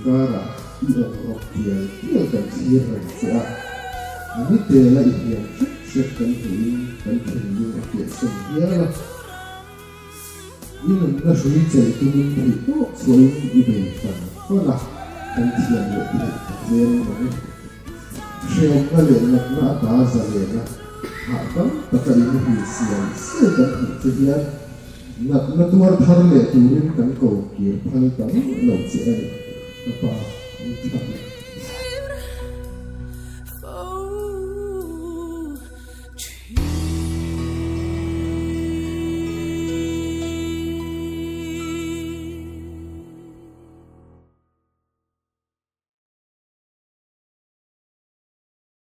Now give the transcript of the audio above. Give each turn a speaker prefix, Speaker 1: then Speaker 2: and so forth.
Speaker 1: kara iong oktial tiel kan siran sia ani tela ihian sik kan hui kan thing oktial som hiala ilang na shui chai tumun pri to soi ibe fan kola kan thiam le zen mane sheom na le na ta za le na ha tam takari hi sian se kan thi hian na tuar thar le turin kan ko kir phal tam lo che ai pa